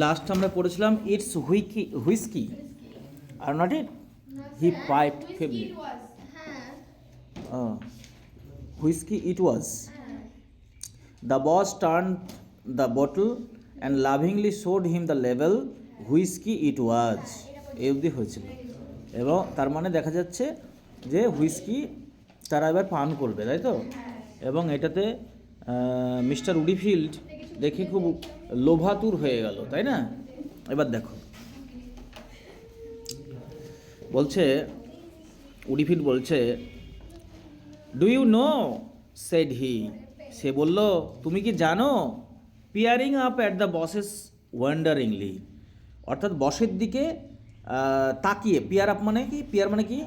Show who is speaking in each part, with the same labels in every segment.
Speaker 1: Last আমরা পড়েছিলাম it's whisky are not it he piped feebly whisky it was the boss turn the bottle and lovingly showed him the লেভেল whisky it was এই অবধি হয়েছিল। এবং তার মানে দেখা যাচ্ছে যে হুইস্কি তারা এবার পান করবে, তাই তো? এবং এটাতে মিস্টার উডিফিল্ড দেখে খুব লোভাতুর হয়ে গেল, তাই না? এবার দেখো, বলছে উডিফিল্ড বলছে, do you know said he, সে বলল তুমি কি জানো, peering up at the boss's wonderingly, অর্থাৎ বসের দিকে তাকিয়ে, পিয়ার আপ মানে কি, পিয়ার মানে কি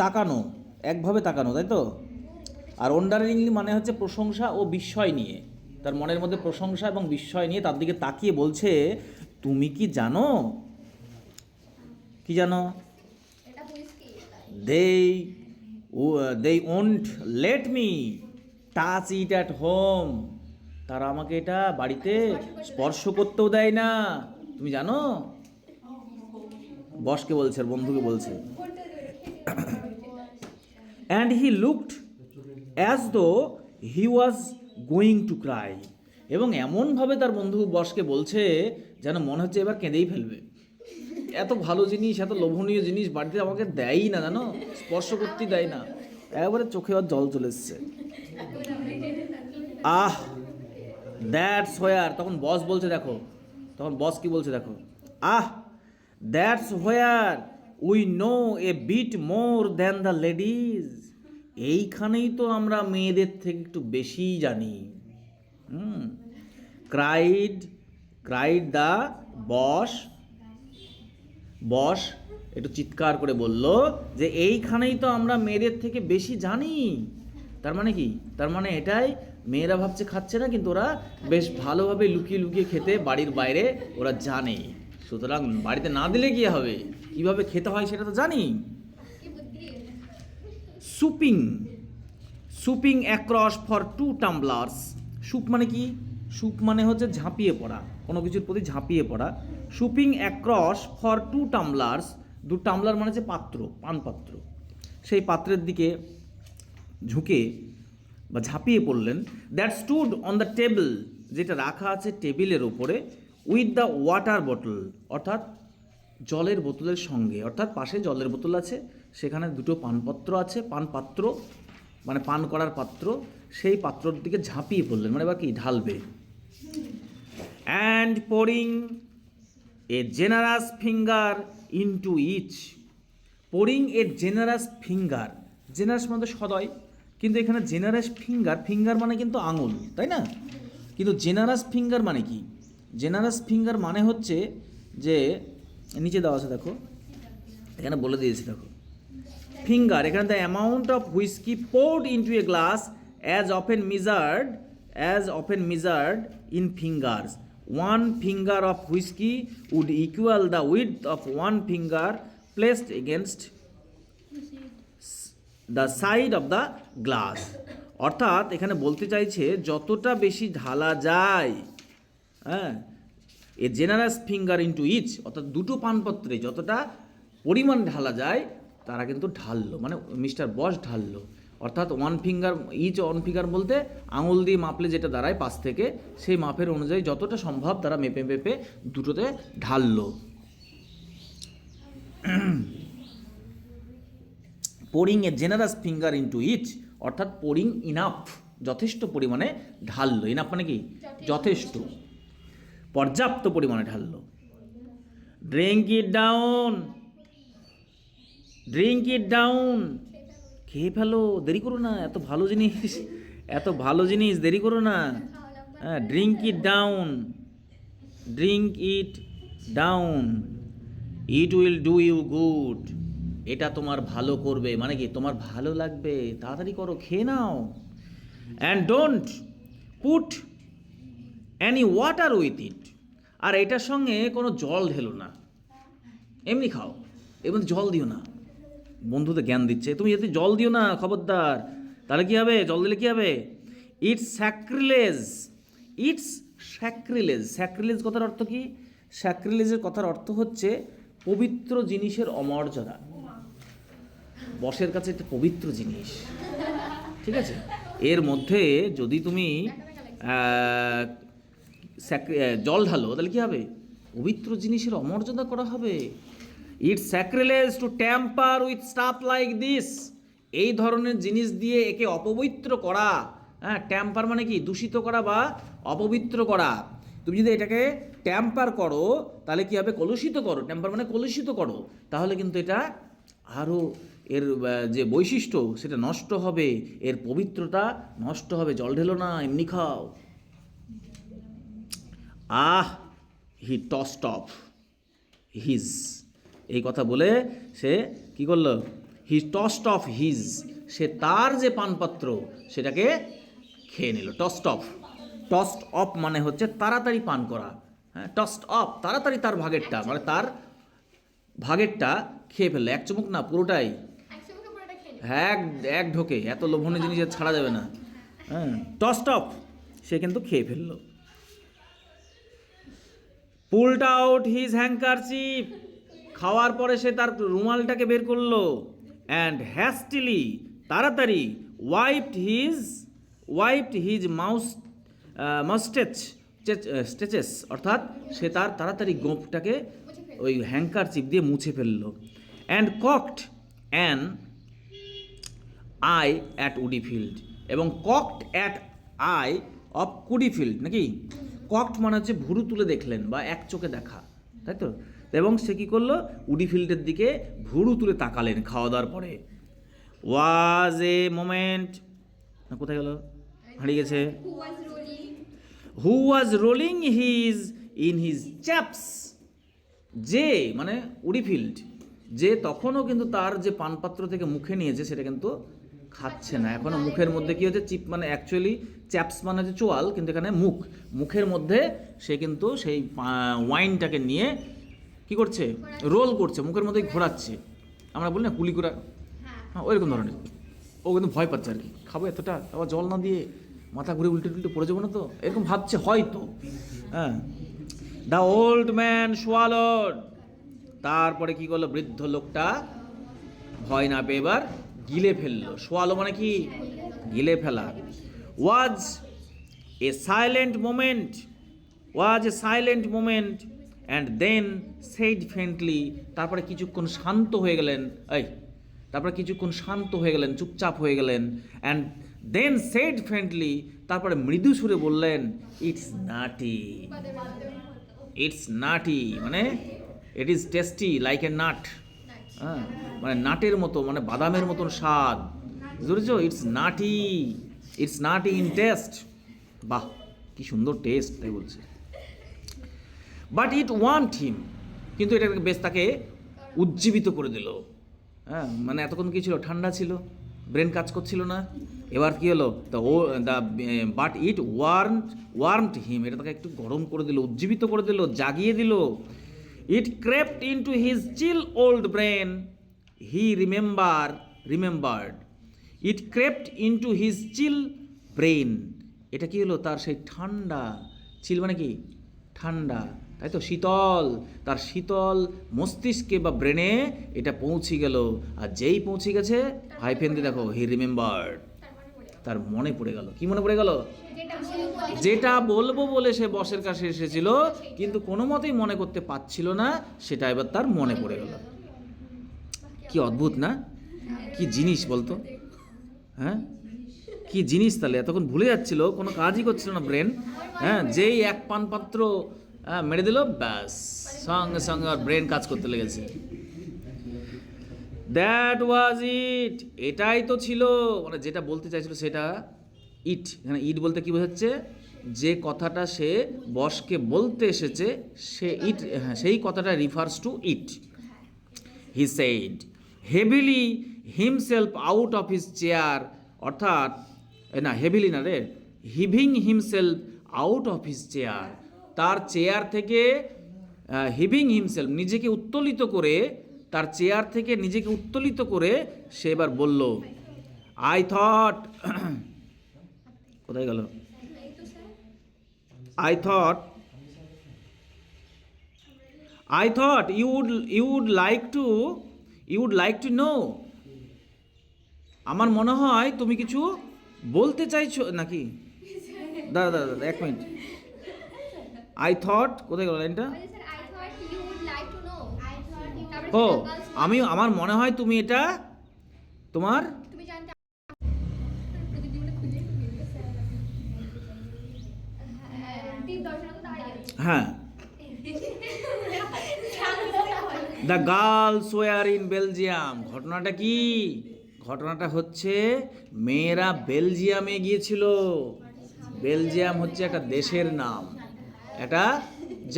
Speaker 1: তাকানো, একভাবে তাকানো, তাই তো? আর ওয়ান্ডারিংলি মানে হচ্ছে প্রশংসা ও বিস্ময় নিয়ে, তার মনের মধ্যে প্রশংসা এবং বিস্ময় নিয়ে তার দিকে তাকিয়ে বলছে তুমি কি জানো, কি জানো, they won't let me touch it at home, তারা আমাকে এটা বাড়িতে স্পর্শ করতেও দেয় না, তুমি জানো? বসকে বলছে, আর বন্ধুকে বলছে। And he looked as though he was going to cry, এবং এমনভাবে তার বন্ধু বসকে বলছে যেন মনে হচ্ছে এবার কেঁদেই ফেলবে। এত ভালো জিনিস, এত লোভনীয় জিনিস বাড়িতে আমাকে দেয়ই না, জানো, স্পর্শ করতেই দেয় না, একবারে চোখে আর জল চলে এসছে। আহ দ্যাটস হোয়ার, তখন বস বলছে, দেখো তখন বস কি বলছে দেখো, ah that's where we know a bit more than the ladies, এইখানেই তো আমরা মেয়েদের থেকে একটু বেশিই জানি। Cried cried the boss, boss একটু চিৎকার করে বলল যে এইখানেই তো আমরা মেয়েদের থেকে বেশি জানি। তার মানে কি, তার মানে এটাই, মেয়েরা ভাবছে খাচ্ছে না, কিন্তু ওরা বেশ ভালোভাবে লুকিয়ে লুকিয়ে খেতে বাড়ির বাইরে ওরা জানে, সুতরাং বাড়িতে না দিলে কি হবে, কিভাবে খেতে হয় সেটা তো জানি। সুপিং সুপিং অ্যাক্রস ফর 2 টাম্বলার্স, সুপ মানে কি, সুপ মানে হচ্ছে ঝাঁপিয়ে পড়া, কোনো কিছুর প্রতি ঝাঁপিয়ে পড়া। সুপিং অ্যাক্রস ফর 2 টাম্বলার্স, 2 টাম্বলার মানে হচ্ছে পাত্র, পান পাত্র, সেই পাত্রের দিকে ঝুঁকে বা ঝাঁপিয়ে পড়লেন। That stood on the table, যেটা রাখা আছে টেবিলের ওপরে, উইথ দ্য ওয়াটার বটল, অর্থাৎ জলের বোতলের সঙ্গে, অর্থাৎ পাশে জলের বোতল আছে, সেখানে 2টো পানপত্র আছে, পানপাত্র মানে পান করার পাত্র, সেই পাত্রর দিকে ঝাঁপিয়ে পড়লেন, মানে এবার কি ঢালবে। And pouring a generous finger into each, pouring a generous finger, generous মানে সদয়, কিন্তু এখানে জেনারাস ফিঙ্গার, ফিঙ্গার মানে কিন্তু আঙুল, তাই না? কিন্তু জেনারাস ফিঙ্গার মানে কি, জেনারাস ফিঙ্গার মানে হচ্ছে যে নিচে দেওয়া আছে দেখো, এখানে বলে দিয়েছি দেখো, ফিঙ্গার, এখানে the amount of whisky poured into a glass as often measured in fingers, 1 finger of whiskey would equal the width of 1 finger placed against the side of the glass, অর্থাৎ এখানে বলতে চাইছে যতটা বেশি ঢালা যায়, হ্যাঁ, এ জেনারাস ফিঙ্গার ইনটু ইচ, অর্থাৎ 2টো পানপত্রে যতটা পরিমাণ ঢালা যায় তারা কিন্তু ঢাললো, মানে মিস্টার বস ঢাললো, অর্থাৎ 1 ফিঙ্গার ইচ, 1 ফিঙ্গার বলতে আঙুল দিয়ে মাপলে যেটা দাঁড়ায় পাশ থেকে, সেই মাপের অনুযায়ী যতটা সম্ভব তারা মেপে মেপে দুটোতে ঢাললো। Pouring a generous finger into each, অর্থাৎ পোরিং ইনাফ, যথেষ্ট পরিমাণে ঢাললো, ইনাফ মানে কি যথেষ্ট, পর্যাপ্ত পরিমাণে ঢাললো। Drink it down, drink it down, খেয়ে ফেলো, দেরি করো না, এত ভালো জিনিস, এত ভালো জিনিস, দেরি করো না। হ্যাঁ, drink it down, drink it down, it will do you good, এটা তোমার ভালো করবে, মানে কি তোমার ভালো লাগবে, তাড়াতাড়ি করো, খেয়ে নাও। And don't put any water with it, আর এটার সঙ্গে কোনো জল ঢেলো না, এমনি খাও, এর মধ্যে জল দিও না। বন্ধুদের জ্ঞান দিচ্ছে, তুমি যদি জল দিও না খবরদার, তাহলে কী হবে, জল দিলে কী হবে, ইটস স্যাক্রিলেজ, ইটস স্যাক্রিলেজ, স্যাক্রিলেজ কথার অর্থ কি, স্যাক্রিলেজের কথার অর্থ হচ্ছে পবিত্র জিনিসের অমর্যাদা। বসের কাছে একটা পবিত্র জিনিস, ঠিক আছে? এর মধ্যে যদি তুমি জল ঢালো তাহলে কী হবে? পবিত্র জিনিসের অমর্যাদা করা হবে। It's sacrilege to tamper with stuff like this. এই ধরনের জিনিস দিয়ে একে অপবিত্র করা। হ্যাঁ, ট্যাম্পার মানে কি? দূষিত করা বা অপবিত্র করা। তুমি যদি এটাকে ট্যাম্পার করো তাহলে কী হবে? কলুষিত করো। ট্যাম্পার মানে কলুষিত করো, তাহলে কিন্তু এটা আরও এর যে বৈশিষ্ট্য সেটা নষ্ট হবে, এর পবিত্রতা নষ্ট হবে। জল ঢেলো না, এমনি খাও। হি টসড অফ হিজ, এই কথা বলে সে কি করলো? হি টসড অফ হিজ, সে তার যে পানপাত্র সেটাকে খেয়ে নিল। টসড অফ মানে হচ্ছে তাড়াতাড়ি পান করা। হ্যাঁ, টসড অফ তাড়াতাড়ি তার ভাগেরটা, মানে তার ভাগেরটা খেয়ে ফেললো। এক চুমুক না, পুরোটাই। হ্যাঁ, এক ঢোকে। এত লোভনীয় জিনিস ছাড়া যাবে না। হ্যাঁ, টসড অফ, সে কিন্তু খেয়ে ফেললো। পুলড আউট হিজ হ্যাঙ্কারচিফ, খাওয়ার পরে সে তার রুমালটাকে বের করলো। অ্যান্ড হ্যাস্টিলি, তাড়াতাড়ি, ওয়াইপড হিজ স্টেচেস, অর্থাৎ সে তার তাড়াতাড়ি গোঁপটাকে ওই হ্যাঙ্কারচিফ দিয়ে মুছে ফেললো। অ্যান্ড ককড অ্যান আই অ্যাট উডিফিল্ড, এবং ককড অ্যাট আই অফ কুডিফিল্ড, নাকি? ককড মানে হচ্ছে ভুরু তুলে দেখলেন বা এক চোখে দেখা, তাই তো? এবং সে কী করলো? উডিফিল্ডের দিকে ভুরু তুলে তাকালেন খাওয়া দাওয়ার পরে। ওয়াজ এ মোমেন্ট, না কোথায় গেল? হারিয়ে গেছে। হু ওয়াজ রোলিং ইন হিজ চ্যাপস, যে মানে উডিফিল্ড, যে তখনও কিন্তু তার যে পানপাত্র থেকে মুখে নিয়েছে সেটা কিন্তু খাচ্ছে না এখনও। মুখের মধ্যে কী হচ্ছে? চিপ মানে অ্যাকচুয়ালি চ্যাপস মানে হচ্ছে চোয়াল, কিন্তু এখানে মুখের মধ্যে সে কিন্তু সেই ওয়াইনটাকে নিয়ে কি করছে? রোল করছে, মুখের মধ্যেই ঘোরাচ্ছে। আমরা বলি না কুলিকুরা, হ্যাঁ ওইরকম ধরনের। ও কিন্তু ভয় পাচ্ছে আর কি, খাবো এতটা, আবার জল না দিয়ে মাথা ঘুরে উল্টে টুল্টে পড়ে যাবো না তো, এরকম ভাবছে হয়তো। হ্যাঁ, দ্য ওল্ড ম্যান সোয়ালড, তারপরে কি করলো? বৃদ্ধ লোকটা ভয় না পেয়ে এবার গিলে ফেললো। সোয়ালো মানে কি? গিলে ফেলা। Was a silent moment and then said faintly, তারপরে কিছুক্ষণ শান্ত হয়ে গেলেন। চুপচাপ হয়ে গেলেন। অ্যান্ড দেন সেইড ফ্রেন্ডলি, তারপরে মৃদু সুরে বললেন, ইটস নাটি, মানে it is tasty like a nut. হ্যাঁ, মানে নাটের মতো, মানে বাদামের মতন স্বাদ, বুঝেছো? It's Nutty in test. বাহ, কি সুন্দর টেস্ট, তাই বলছে। বাট ইট ওয়ান্ট হিম, কিন্তু এটা বেশ তাকে উজ্জীবিত করে দিল। হ্যাঁ, মানে এতক্ষণ কী ছিল? ঠান্ডা ছিল, ব্রেন কাজ করছিল না। এবার কী হলো? বাট ইট ওয়ার্মড হিম, এটা তাকে একটু গরম করে দিল, উজ্জীবিত করে দিল, জাগিয়ে দিল। It crept into his chill old brain, he remembered. It crept into his chill brain, এটা কী হলো? তার সেই ঠান্ডা, চিল মানে কি? ঠান্ডা, তাই তো? শীতল, তার শীতল মস্তিষ্কে বা ব্রেনে এটা পৌঁছে গেল। আর যেই পৌঁছে গেছে, হাইফেন দিয়ে দেখো, হি রিমেম্বার্ড, তার মনে পড়ে গেল। কি মনে পড়ে গেল? যেটা বলবো বলে সে বসের কাছে এসেছিল কিন্তু কোনো মতেই মনে করতে পারছিল না, সেটা এবার তার মনে পড়ে গেল। কি অদ্ভুত না? কি জিনিস বলতো? হ্যাঁ, কি জিনিস! তাহলে এতক্ষণ ভুলে যাচ্ছিল, কোনো কাজই করছিল না ব্রেন। হ্যাঁ, যেই এক পানপাত্র মেরে দিল, ব্যাস সঙ্গে সঙ্গে আর ব্রেন কাজ করতে লেগেছে। দ্যাট ওয়াজ ইট, এটাই তো ছিল, মানে যেটা বলতে চাইছিল সেটা। এখানে ইট বলতে কি বোঝাচ্ছে? যে কথাটা সে বসকে বলতে এসেছে, সেই কথাটা refers to it. He said heavily himself out of his chair, অর্থাৎ হেভিলি না রে, heaving himself out of his chair, তার চেয়ার থেকে হিভিং হিমসেলফ, নিজেকে উত্তোলিত করে, তার চেয়ার থেকে নিজেকে উত্তোলিত করে সে এবার বলল, আই থট, কোথায় গেল? I thought I thought you would like to know. আমার মনে হয় তুমি কিছু বলতে চাইছো নাকি? দাদা দাদা দাদা, এক মিনিট। আই থট, কোথায় গেল লাইনটা?
Speaker 2: I thought you would like to know. I thought you
Speaker 1: ও, আমার মনে হয় তুমি এটা তোমার
Speaker 2: তুমি জানতে দীপ দর্শন তো দাঁড়িয়ে আছে।
Speaker 1: হ্যাঁ, the girls war in Belgium. ঘটনাটা কি? ঘটনাটা হচ্ছে মেয়েরা বেলজিয়ামে গিয়েছিল। বেলজিয়াম হচ্ছে একটা দেশের নাম, একটা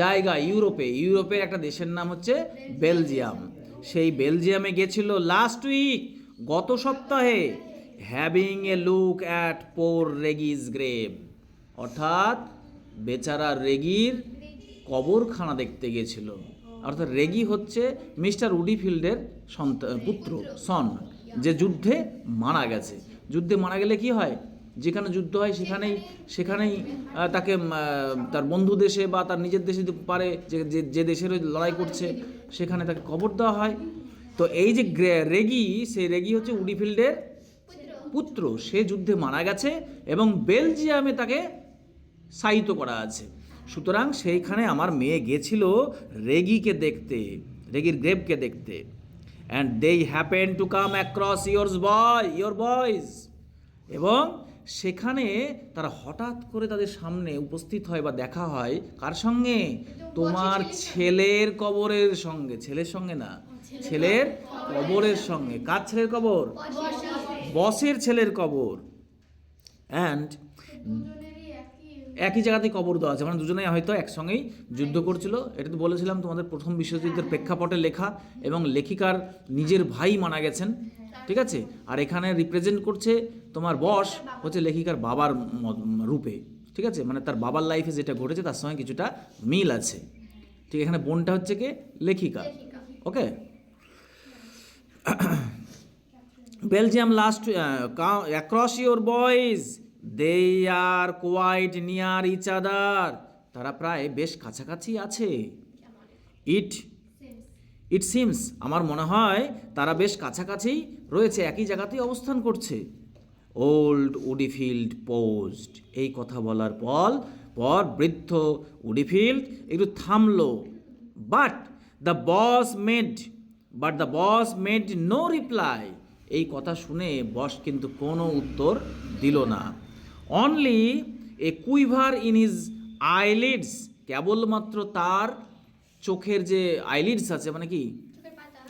Speaker 1: জায়গা ইউরোপের একটা দেশের নাম হচ্ছে বেলজিয়াম। সেই বেলজিয়ামে গেছিল লাস্ট উইক, গত সপ্তাহে, having a look at poor Regis grave, অর্থাৎ বেচারা রেগির কবরখানা দেখতে গেছিল। অর্থাৎ রেগি হচ্ছে মিস্টার উডিফিল্ডের পুত্র, সন, যে যুদ্ধে মারা গেছে। যুদ্ধে মারা গেলে কি হয়, যেখানে যুদ্ধ হয় সেখানেই তাকে তার বন্ধু দেশে বা তার নিজের দেশে পারে যে দেশের লড়াই করছে সেখানে তাকে কবর দেওয়া হয়। তো এই যে রেগি, সেই রেগি হচ্ছে উডিফিল্ডের পুত্র, সে যুদ্ধে মারা গেছে এবং বেলজিয়ামে তাকে শায়িত করা আছে। সুতরাং সেইখানে আমার মেয়ে গেছিল রেগিকে দেখতে, রেগির গ্রেভকে দেখতে। And they happen to come across your boys, এবং সেখানে তারা হঠাৎ করে তাদের সামনে উপস্থিত হয় বা দেখা হয় কার সঙ্গে? তোমার ছেলের কবরের সঙ্গে। ছেলের সঙ্গে না, ছেলের কবরের সঙ্গে। কার ছেলের কবর? বসের ছেলের কবর। অ্যান্ড একই জায়গাতেই কবর দেওয়া আছে, মানে দুজনেই হয়তো একসঙ্গেই যুদ্ধ করছিল। এটা তো বলেছিলাম তোমাদের প্রথম বিশ্বযুদ্ধের প্রেক্ষাপটে লেখা, এবং লেখিকার নিজের ভাই মারা গেছেন, ঠিক আছে। আর এখানে রিপ্রেজেন্ট করছে তোমার বস হচ্ছে লেখিকার বাবার রূপে, ঠিক আছে। মানে তার বাবার লাইফে যেটা ঘটেছে তার সঙ্গে কিছুটা মিল আছে, ঠিক। এখানে বোনটা হচ্ছে কে? লেখিকা, okay. Belgium last across your boys, they are quite near each other, তারা প্রায় বেশ কাছাকাছি আছে। ইট সিমস, আমার মনে হয় তারা বেশ কাছাকাছি রয়েছে, একই জায়গাতেই অবস্থান করছে। ওল্ড উডিফিল্ড পোস্ট, এই কথা বলার পর বৃদ্ধ উডিফিল্ড একটু থামলো। But the boss made no reply, এই কথা শুনে বস কিন্তু কোনো উত্তর দিল না। Only a quiver in his eyelids, কেবলমাত্র তার চোখের যে আইলিডস আছে, মানে কি,
Speaker 2: চোখের পাতা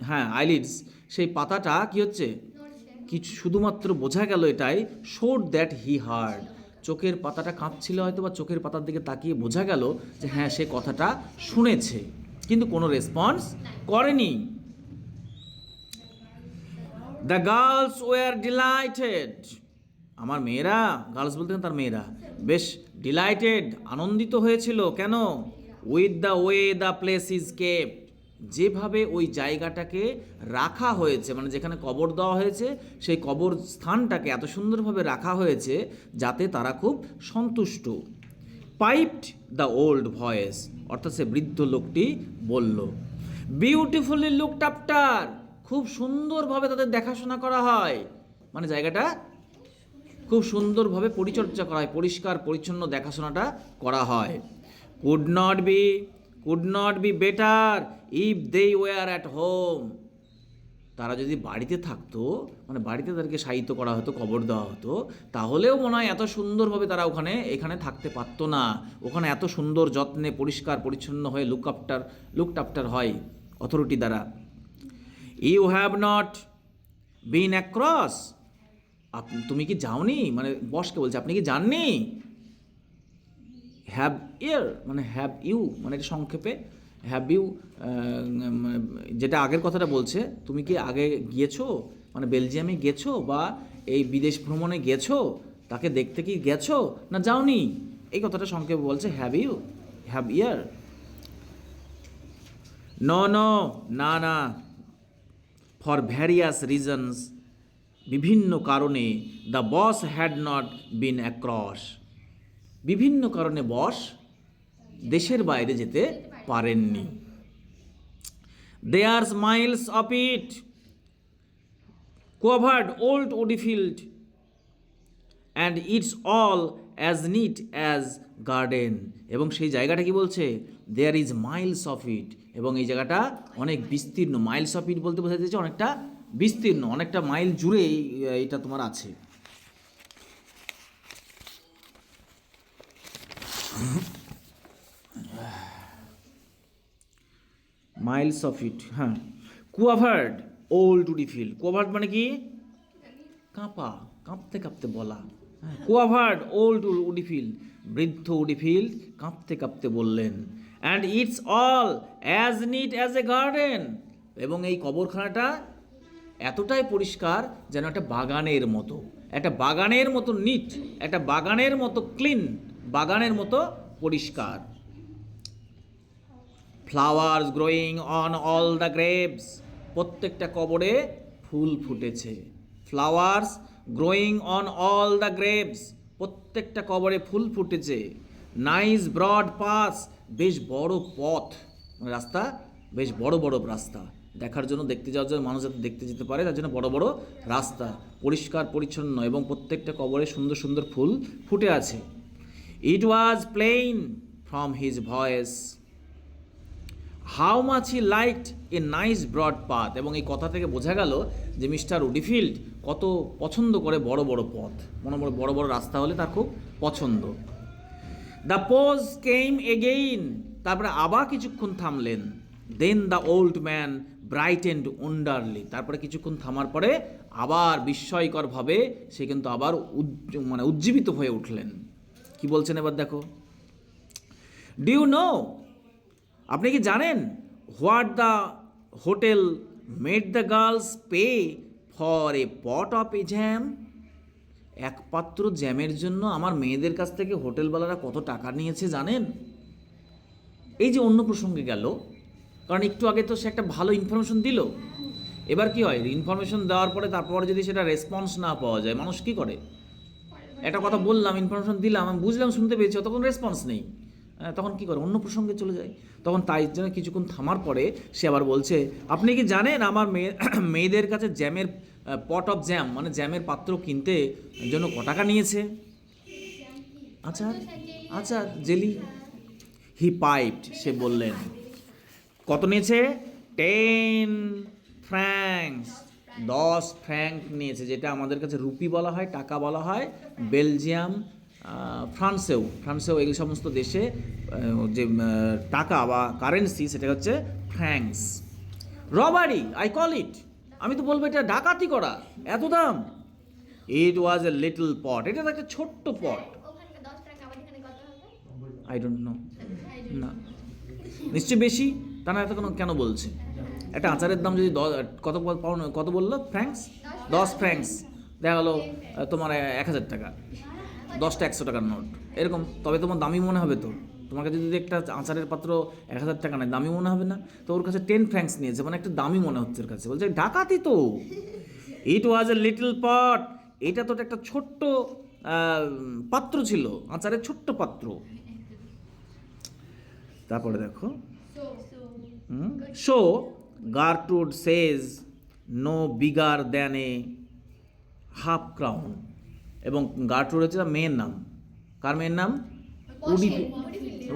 Speaker 1: হ্যাঁ আইলিডস, সেই পাতাটা কি হচ্ছে,
Speaker 2: নড়ছে।
Speaker 1: কিছু শুধুমাত্র বোঝা গেল এটাই, শোড দ্যাট হি হার্ড, চোখের পাতাটা কাঁপছিল হয়তো, বা চোখের পাতার দিকে তাকিয়ে বোঝা গেল যে হ্যাঁ সে কথাটা শুনেছে, কিন্তু কোনো রেসপন্স করেনি। দ্য গার্লস ওয়ার ডিলাইটেড, আমার মেয়েরা, গার্লস বলতে তার মেয়েরা, বেশ ডিলাইটেড, আনন্দিত হয়েছিল। কেন? With the way the place is kept, যেভাবে ওই জায়গাটাকে রাখা হয়েছে, মানে যেখানে কবর দেওয়া হয়েছে সেই কবর স্থানটাকে এত সুন্দরভাবে রাখা হয়েছে যাতে তারা খুব সন্তুষ্ট। পাইপড দ্য ওল্ড ভয়েস, অর্থাৎ সে বৃদ্ধ লোকটি বলল। বিউটিফুলি লুকড আফটার, খুব সুন্দরভাবে তাদের দেখাশোনা করা হয়, মানে জায়গাটা খুব সুন্দরভাবে পরিচর্যা করা হয়, পরিষ্কার পরিচ্ছন্ন দেখাশোনাটা করা হয়। Could not be better if they were at home, তারা যদি বাড়িতে থাকতো, মানে বাড়িতে তাদেরকে শায়িত করা হতো, কবর দেওয়া হতো, তাহলেও মনে হয় এত সুন্দরভাবে তারা এখানে থাকতে পারতো না। ওখানে এত সুন্দর যত্নে পরিষ্কার পরিচ্ছন্ন হয়ে লুকড আফটার হয় অথরিটি দ্বারা। You have not been across, তুমি কি যাওনি, মানে বসকে বলছে আপনি কি যাননি। হ্যাভ মানে হ্যাভ ইউ, মানে এটা সংক্ষেপে হ্যাভ ইউ, যেটা আগের কথাটা বলছে, তুমি কি আগে গিয়েছো, মানে বেলজিয়ামে গেছো বা এই বিদেশ ভ্রমণে গেছো, তাকে দেখতে কি গেছো না যাওনি, এই কথাটা সংক্ষেপে বলছে হ্যাভ ইয়ার। না, ফর ভ্যারিয়াস রিজনস, বিভিন্ন কারণে, the boss had not been across, বিভিন্ন কারণে বস দেশের বাইরে যেতে পারেননি। There's miles of it covered old woody field, and it's all as neat as garden. এবং সেই জায়গাটা কি বলছে? There is miles of it, এবং এই জায়গাটা অনেক বিস্তীর্ণ। মাইলস অফ ইট বলতে বোঝা যাচ্ছে অনেকটা বিস্তীর্ণ, অনেকটা মাইল জুড়ে এটা তোমার আছে। মাইলস অফ ইট, হ্যাঁ। Quavered old Woodifield, quavered মানে কি? কাঁপা, কাঁপতে কাঁপতে বলা। কুয়াভার্ড ওল্ড উডি ফিল্ড, বৃদ্ধ উডি ফিল্ড কাঁপতে কাঁপতে বললেন। And it's all as neat as a garden, এবং এই কবরখানাটা এতটাই পরিষ্কার যেন একটা বাগানের মতো, একটা বাগানের মতো নিট, একটা বাগানের মতো ক্লিন, বাগানের মতো পরিষ্কার। Flowers growing on all the graves, প্রত্যেকটা কবরে ফুল ফুটেছে। Flowers growing on all the graves, প্রত্যেকটা কবরে ফুল ফুটেছে। নাইস ব্রড পাস, বেশ বড় পথ, মানে রাস্তা, বেশ বড় বড় রাস্তা, দেখার জন্য, দেখতে যাওয়ার জন্য মানুষ যাতে দেখতে যেতে পারে তার জন্য বড় বড় রাস্তা, পরিষ্কার পরিচ্ছন্ন, এবং প্রত্যেকটা কবরে সুন্দর সুন্দর ফুল ফুটে আছে। It was plain from his voice how much he liked a nice broad path, এবং এই কথা থেকে বোঝা গেল যে মিস্টার উডিফিল্ড কত পছন্দ করে বড় বড় পথ, বড় বড় রাস্তা হলে তার খুব পছন্দ। দ্য পোজ কেম এগেইন, তারপরে আবার কিছুক্ষণ থামলেন। Then the old man bright and wonderfully, তারপরে কিছুক্ষণ থামার পরে আবার বিস্ময়করভাবে সে কিন্তু আবার উজ্জীবিত হয়ে উঠলেন। কি বলছেন এবার দেখো। ডু ইউ নো, আপনি কি জানেন? What the hotel made the girls pay for a pot of A jam, এক পাত্র জ্যামের জন্য আমার মেয়েদের কাছ থেকে হোটেলওয়ালারা কত টাকা নিয়েছে জানেন? এই যে অন্য প্রসঙ্গে গেল, কারণ একটু আগে তো সে একটা ভালো ইনফরমেশন দিল। এবার কি হয়, ইনফরমেশন দেওয়ার পরে তারপরে যদি সেটা রেসপন্স না পাওয়া যায়, মানুষ কি করে? একটা কথা বললাম, ইনফরমেশন দিলাম, আমি বুঝলাম, শুনতে পেয়েছি, তখন রেসপন্স নেই, তখন কি করে? অন্য প্রসঙ্গে চলে যায়। তখন তাই জন্য কিছুক্ষণ থামার পরে সে আবার বলছে, আপনি কি জানেন আমার মেয়েদের কাছে জ্যামের পট অফ জ্যাম, মানে জ্যামের পাত্র কিনতে জন্য ক টাকা নিয়েছে? আচ্ছা আচ্ছা, জেলি। হি পাইপড, সে বললেন। কত নিয়েছে? 10 ফ্র্যাঙ্কস, 10 ফ্র্যাঙ্ক নিয়েছে, যেটা আমাদের কাছে রুপি বলা হয়, টাকা বলা হয়। বেলজিয়াম, ফ্রান্সেও এই সমস্ত দেশে যে টাকা বা কারেন্সি সেটা হচ্ছে francs. Robbery I call it, আমি তো বলবো এটা ডাকাতি করা, এত দাম। ইট ওয়াজ এ লিটল পট, এটা তো একটা ছোট্ট পট।
Speaker 2: ওখানকার 10 টাকা আমাদের এখানে কত হবে?
Speaker 1: আই ডোন্ট নো, না নিশ্চয়ই বেশি, তা না এত কেন বলছে? একটা আচারের দাম যদি কত বললো? ফ্র্যাঙ্কস, 10 ফ্র্যাঙ্কস, দেখা গেলো তোমার 1000 টাকা, 10টা 100 টাকার নোট এরকম, তবে তোমার দামি মনে হবে তো। তোমাকে যদি একটা আচারের পাত্র 1000 টাকা নেয়, দামি মনে হবে না? তো ওর কাছে 10 ফ্র্যাঙ্কস নিয়েছে, মানে একটা দামি মনে হচ্ছে ওর কাছে, বলছে ডাকাতি তো। ইট ওয়াজ এ লিটল পট, এটা তো একটা ছোট্ট পাত্র ছিল, আচারের ছোট্ট পাত্র। তারপরে দেখো, so Gertrude Sage no bigger than a half crown, এবং গারট্রুড হচ্ছে মেয়ের নাম। কার মেয়ের নাম?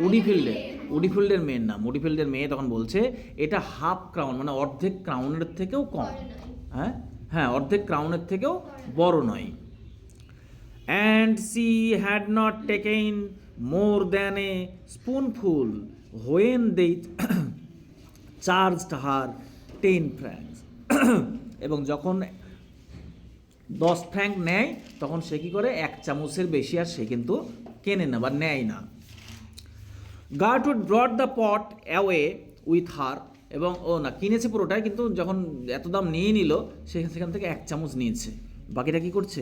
Speaker 1: উডিফিল্ডের মেয়ের নাম। উডিফিল্ডের মেয়ে তখন বলছে এটা হাফ ক্রাউন, মানে অর্ধেক ক্রাউনের থেকেও কম। হ্যাঁ, অর্ধেক ক্রাউনের থেকেও বড় নয়। And she had not taken more than a spoonful when they charged her 10 francs, এবং যখন 10 ফ্র্যাঙ্ক নেয় তখন সে কী করে? 1 চামচের বেশি আর সে কিন্তু কেনে না বা নেয় না। Gertrude brought the pot away with her, এবং ও না কিনেছে পুরোটাই, কিন্তু যখন এত দাম নিয়ে নিল সেখান থেকে 1 চামচ নিয়েছে, বাকিটা কী করছে?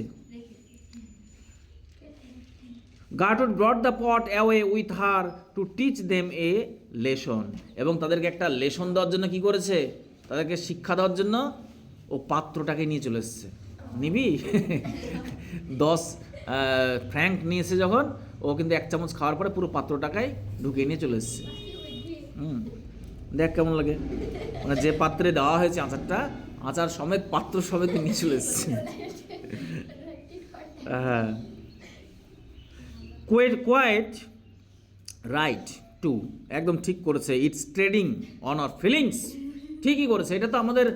Speaker 1: Gertrude brought the pot away with her to teach them a lesson, এবং তাদেরকে একটা লেসন দেওয়ার জন্য কি করেছে? তাদেরকে শিক্ষা দেওয়ার জন্য ও পাত্রটাকে নিয়ে চলে এসছে। নিবি? 10 ফ্র্যাঙ্ক নিয়েছে যখন, ও কিন্তু 1 চামচ খাওয়ার পরে পুরো পাত্রটাকাই ঢুকিয়ে নিয়ে চলে এসছে। দেখ কেমন লাগে, মানে যে পাত্রে দেওয়া হয়েছে আচারটা, আচার সমেত পাত্র সমেত নিয়ে চলে এসছে। হ্যাঁ, কোয়াইট রাইট টু, একদম ঠিক করেছে। It's trading on our feelings, ঠিকই করেছে। এটা তো আমাদের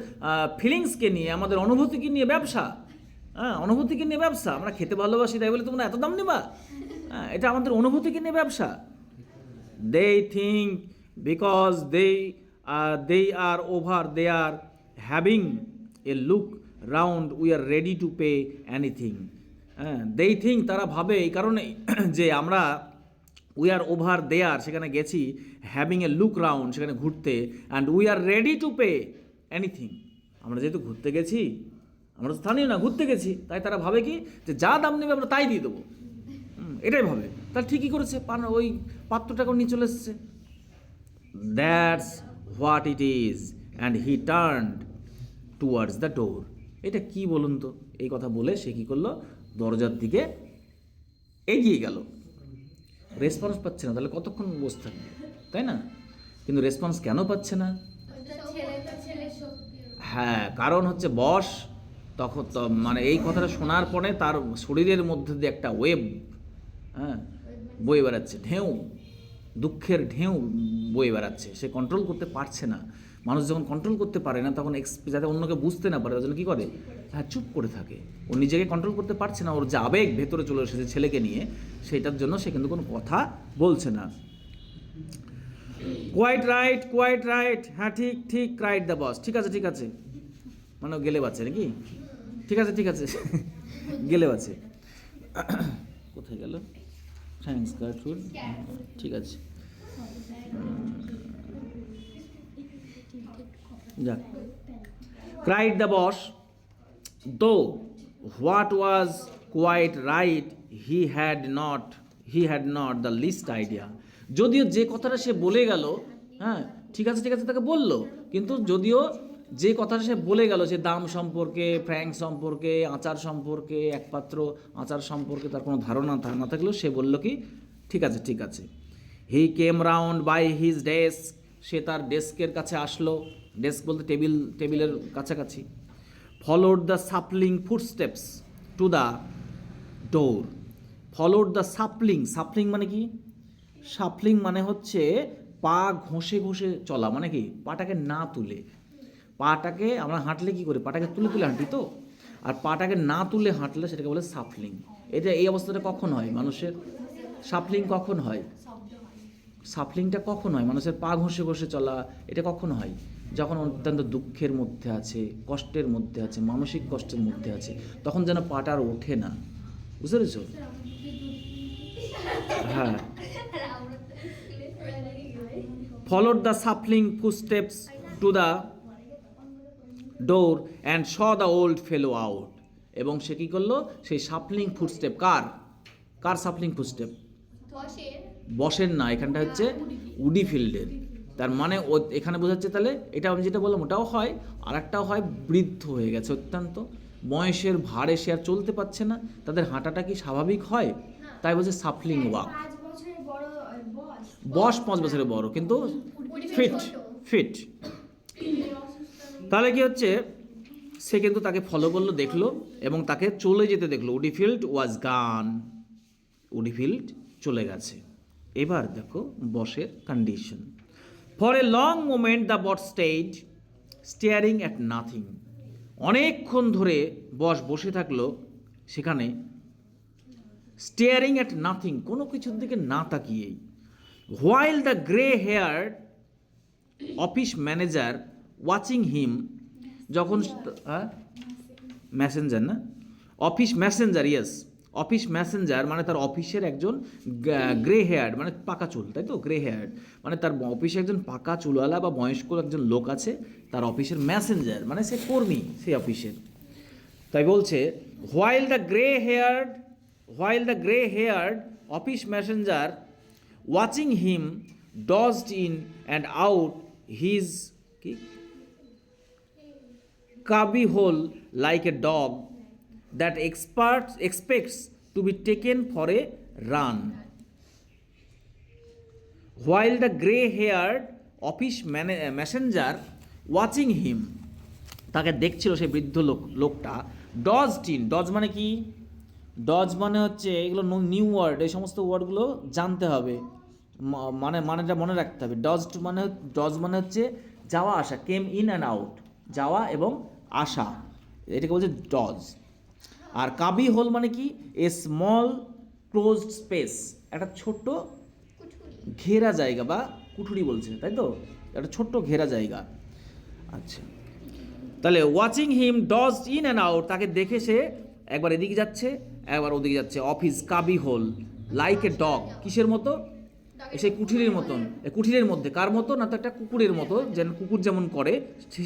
Speaker 1: ফিলিংসকে নিয়ে, আমাদের অনুভূতিকে নিয়ে ব্যবসা। হ্যাঁ, অনুভূতিকে নিয়ে ব্যবসা। আমরা খেতে ভালোবাসি তাই বলে তোমরা এত দাম নেবা? হ্যাঁ, এটা আমাদের অনুভূতিকে নিয়ে ব্যবসা। They think because they are over, they are having a look round, we are ready to pay anything. হ্যাঁ, they think, তারা ভাবে এই কারণে যে আমরা we are over there, সেখানে গেছি, having a look round, সেখানে ঘুরতে, and we are ready to pay anything, আমরা যেহেতু ঘুরতে গেছি, আমরা তো স্থানীয় না, ঘুরতে গেছি, তাই তারা ভাবে কি যে যা দাম নেবে আমরা তাই দিয়ে দেবো। এটাই ভাবে। তাহলে ঠিকই করেছে, ওই পাত্রটাকেও নিয়ে চলে এসছে। That's what it is, and he turned towards the door. এটা কি বলুন তো? এই কথা বলে সে কী করলো? দরজার দিকে এগিয়ে গেল। রেসপন্স পাচ্ছে না, তাহলে কতক্ষণ বসে থাকবে, তাই না? কিন্তু রেসপন্স কেন পাচ্ছে না? হ্যাঁ, কারণ হচ্ছে বস তখন মানে এই কথাটা শোনার পরে তার শরীরের মধ্যে দিয়ে একটা ওয়েব, হ্যাঁ, বয়ে বেড়াচ্ছে, ঢেউ, দুঃখের ঢেউ বয়ে বেড়াচ্ছে। সে কন্ট্রোল করতে পারছে না। মানুষ যখন কন্ট্রোল করতে পারে না, তখন যাতে অন্যকে বুঝতে না পারে তার জন্য কী করে? হ্যাঁ, চুপ করে থাকে। ও নিজেকে কন্ট্রোল করতে পারছে না, ওর যে আবেগ ভেতরে চলে এসেছে ছেলেকে নিয়ে, সেটার জন্য সে কিন্তু কোনো কথা বলছে না। কোয়াইট রাইট, হ্যাঁ ঠিক ঠিক, রাইট দ্য বস, ঠিক আছে ঠিক আছে, মানে গেলে বাচ্চা নাকি? ঠিক আছে গেলে বাচ্চা। কোথায় গেল? থ্যাঙ্কস গার্টরুড, ঠিক আছে, যাক। Cried the boss, though what was quite right, he had not the least idea. যদিও যে কথাটা সে বলে গেল, হ্যাঁ ঠিক আছে তাকে বললো, কিন্তু যদিও যে কথাটা সে বলে গেল, সে দাম সম্পর্কে, ফ্র্যাঙ্ক সম্পর্কে, আচার সম্পর্কে, একপাত্র আচার সম্পর্কে তার কোনো ধারণা না থাকলেও সে বলল কি ঠিক আছে। He came round by his desk, সে তার ডেস্কের কাছে আসলো, ডেস্ক বলতে টেবিলের কাছাকাছি। Followed the sapling footsteps to the door, followed the sapling মানে কি? সাপলিং মানে হচ্ছে পা ঘষে চলা, মানে কি পাটাকে না তুলে। পাটাকে আমরা হাঁটলে কি করি? পাটাকে তুলে হাঁটি তো, আর পাটাকে না তুলে হাঁটলে সেটাকে বলে সাফলিং। এটা এই অবস্থাটা কখন হয় মানুষের? সাফলিংটা কখন হয়? মানুষের পা ঘষে চলা, এটা কখন হয়? যখন অত্যন্ত দুঃখের মধ্যে আছে, কষ্টের মধ্যে আছে, মানসিক কষ্টের মধ্যে আছে, তখন যেন পাটা আর ওঠে না। বুঝতে পেরেছ? হ্যাঁ, followed the shuffling footsteps to the door and saw the old fellow out. এবং সে কী করলো? সেই সাফলিং ফুটস্টেপ, কার সাফলিং ফুটস্টেপ? বসের না, এখানটা হচ্ছে উডি ফিল্ডের। তার মানে ও এখানে বোঝাচ্ছে, তাহলে এটা আমি যেটা বললাম ওটাও হয়, আর একটাও হয় বৃদ্ধ হয়ে গেছে, অত্যন্ত বয়সের ভারে সে আর চলতে পারছে না, তাদের হাঁটাটা কি স্বাভাবিক হয়? তাই বলছে সাফলিং ওয়াক। বস 5 বছরের বড়, কিন্তু ফিট। তাহলে কি হচ্ছে? সে কিন্তু তাকে ফলো করলো, দেখলো এবং তাকে চলে যেতে দেখলো। উডিফিল্ড ওয়াজ গান, উডিফিল্ড চলে গেছে। এবার দেখো বসের condition. For a long moment the boss stared staring at nothing, অনেকক্ষণ ধরে বস বসে থাকলো সেখানে, স্টিয়ারিং অ্যাট নাথিং, কোনো কিছুর দিকে না তাকিয়েই। While the grey hair office manager watching him, যখন মেসেঞ্জার না, অফিস মেসেঞ্জার মানে তার অফিসের একজন গ্রে হেয়ার মানে পাকা চুল, তাই তো? গ্রে হেয়ার মানে তার অফিসে একজন পাকা চুলওয়ালা বা বয়স্ক একজন লোক আছে, তার অফিসের মেসেঞ্জার মানে সে কর্মী সেই অফিসের। তাই বলছে while the grey heard office Messenger watching him dodged in and out his cubbyhole like a dog that expects to be taken for a run. While the grey-haired office Messenger watching him, তাকে দেখছিল সেই বৃদ্ধ লোকটা, ডজড in, dodge মানে কি, dodge মানে হচ্ছে এগুলো নিউ ওয়ার্ড, এই সমস্ত ওয়ার্ডগুলো জানতে হবে, মানেটা মনে রাখতে হবে। ডজ মানে হচ্ছে যাওয়া আসা, কেম ইন অ্যান্ড আউট, যাওয়া এবং আসা, এটাকে বলছে ডজ। আর কাবি হোল মানে কি, এ স্মল ক্লোজড স্পেস, একটা ছোট্ট
Speaker 2: কুঠুরি।
Speaker 1: ঘেরা জায়গা বা কুঠুরি বলছে, তাই তো, একটা ছোট্ট ঘেরা জায়গা। আচ্ছা, তাহলে watching him dodge in and out, তাকে দেখে সে একবার এদিকে যাচ্ছে একবার ওদিকে যাচ্ছে। Of his cubbyhole like a dog, কিসের মতো, সেই কুঠিরের মতন, কুঠিরের মধ্যে কার মতো না, তো একটা কুকুরের মতো, যেন কুকুর যেমন করে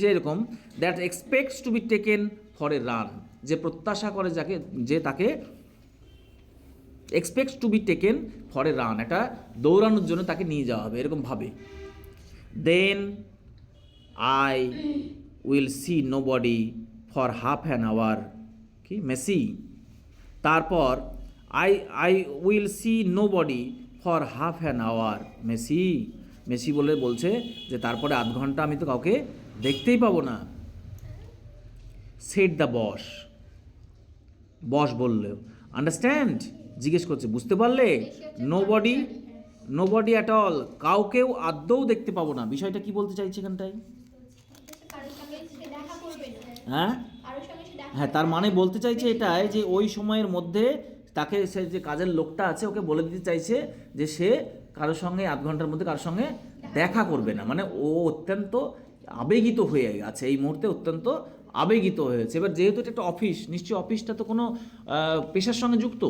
Speaker 1: সেই রকম, that expects to be taken for a run, যে প্রত্যাশা করে যাকে, যে তাকে expects to be taken for a run, একটা দৌড়ানোর জন্য তাকে নিয়ে যাওয়া হবে, এরকম ভাবে। Then I will see nobody for half an hour, কি মেসি, তারপর I will see nobody for half an hour Macey, Macey বলছে যে তারপরে আধ ঘন্টা আমি তো কাউকে দেখতেই পাবো না। সেট দ্য বস, বস বললে, আন্ডারস্ট্যান্ড, জিজ্ঞেস করছে বুঝতে পারলে, নো বডি অ্যাট অল, কাউকেও আদৌ দেখতে পাবো না, বিষয়টা কি বলতে চাইছে এখানটায়,
Speaker 2: কারোর সঙ্গে সে দেখা করবে না।
Speaker 1: হ্যাঁ
Speaker 2: কারোর সঙ্গে সে দেখা
Speaker 1: হ্যাঁ, তার মানে বলতে চাইছে এটাই যে ওই সময়ের মধ্যে তাকে, সে যে কাজের লোকটা আছে ওকে বলে দিতে চাইছে যে সে কারোর সঙ্গে আধ ঘন্টার মধ্যে কারোর সঙ্গে দেখা করবে না, মানে ও অত্যন্ত আবেগিত হয়ে আছে এই মুহূর্তে, অত্যন্ত আবেগিত হয়েছে। এবার যেহেতু এটা একটা অফিস, নিশ্চয়ই অফিসটা তো কোনো পেশার সঙ্গে যুক্ত,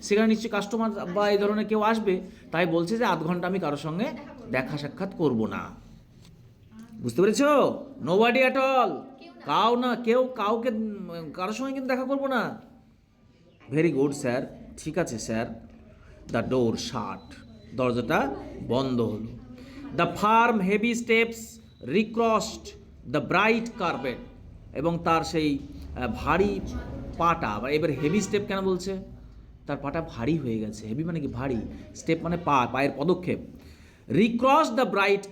Speaker 1: সেখানে নিশ্চয়ই কাস্টমার বা এই ধরনের কেউ আসবে, তাই বলছে যে আধ ঘন্টা আমি কারোর সঙ্গে দেখা সাক্ষাৎ করব না। বুঝতে পেরেছো, নোবডি অ্যাট অল, কাউকে কারোর সঙ্গে কিন্তু দেখা করবো না। ভেরি গুড স্যার, ঠিক আছে স্যার। দ্য ডোর শাট, দরজাটা বন্ধ হলো। The firm heavy steps recrossed the bright carpet, এবং তার সেই ভারী পাটা, এবার হেভি স্টেপ কেন বলছে, তার পাটা ভারী হয়ে গেছে, হেভি মানে কি ভারী, স্টেপ মানে পায়ের পদক্ষেপ। রিক্রস দ্য ব্রাইট